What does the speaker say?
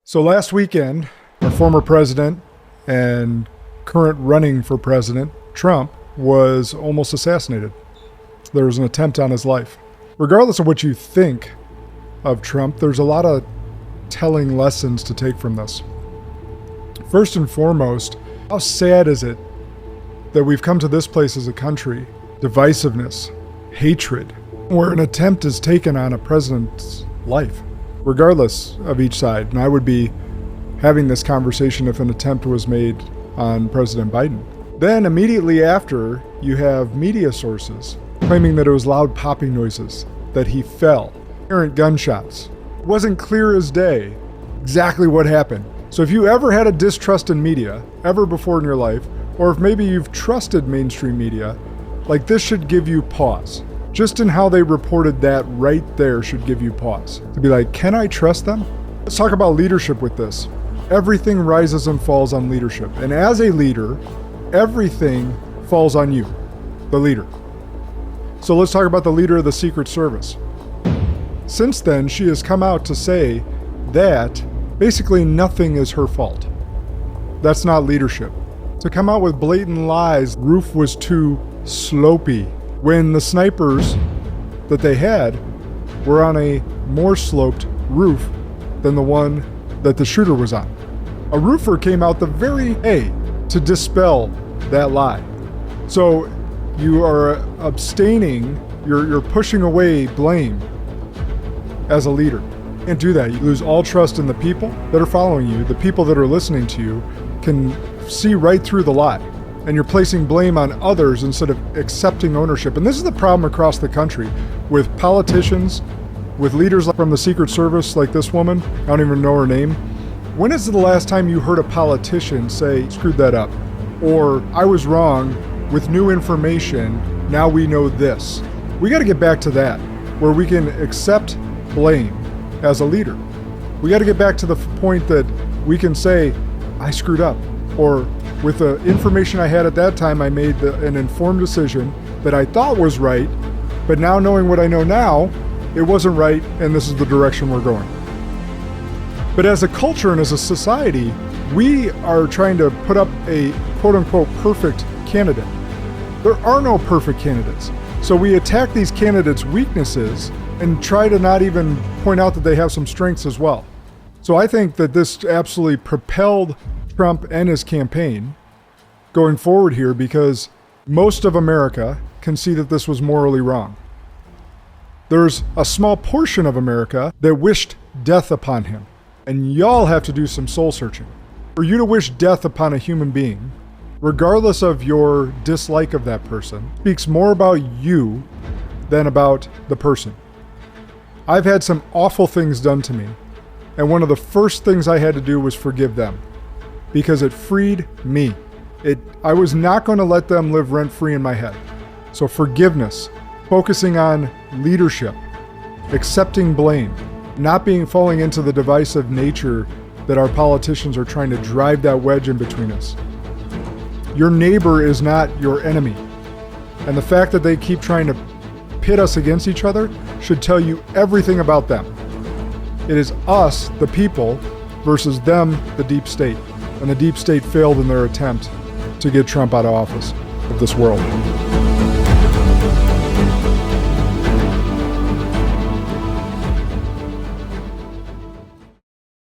So last weekend, our former president and current running for president, Trump, was almost assassinated. There was an attempt on his life. Regardless of what you think of Trump, there's a lot of telling lessons to take from this. First and foremost, how sad is it that we've come to this place as a country? Divisiveness, hatred, where an attempt is taken on a president's life, regardless of each side. And I would be having this conversation if an attempt was made on President Biden. Then immediately after, you have media sources claiming that it was loud popping noises, that he fell, errant gunshots. It wasn't clear as day exactly what happened. So if you ever had a distrust in media, ever before in your life, or if maybe you've trusted mainstream media, like this should give you pause. Just in how they reported that right there should give you pause. To be like, can I trust them? Let's talk about leadership with this. Everything rises and falls on leadership. And as a leader, everything falls on you, the leader. So let's talk about the leader of the Secret Service. Since then, she has come out to say that basically nothing is her fault. That's not leadership. To come out with blatant lies, roof was too slopey, when the snipers that they had were on a more sloped roof than the one that the shooter was on. A roofer came out the very day to dispel that lie. So you are abstaining, you're pushing away blame as a leader. And do that. You lose all trust in the people that are following you. The people that are listening to you can see right through the lie. And you're placing blame on others instead of accepting ownership. And this is the problem across the country with politicians, with leaders from the Secret Service like this woman. I don't even know her name. When is the last time you heard a politician say, screwed that up? Or, I was wrong with new information, now we know this. We got to get back to that, where we can accept blame as a leader. We got to get back to the point that we can say, I screwed up. Or with the information I had at that time, I made an informed decision that I thought was right, but now knowing what I know now, it wasn't right, and this is the direction we're going. But as a culture and as a society, we are trying to put up a quote-unquote perfect candidate. There are no perfect candidates. So we attack these candidates' weaknesses and try to not even point out that they have some strengths as well. So I think that this absolutely propelled Trump and his campaign going forward here, because most of America can see that this was morally wrong. There's a small portion of America that wished death upon him. And y'all have to do some soul searching. For you to wish death upon a human being, regardless of your dislike of that person, speaks more about you than about the person. I've had some awful things done to me, and one of the first things I had to do was forgive them, because it freed me. I was not going to let them live rent-free in my head. So forgiveness, focusing on leadership, accepting blame, not falling into the divisive nature that our politicians are trying to drive that wedge in between us. Your neighbor is not your enemy. And the fact that they keep trying to pit us against each other should tell you everything about them. It is us, the people, versus them, the deep state. And the deep state failed in their attempt to get Trump out of office of this world.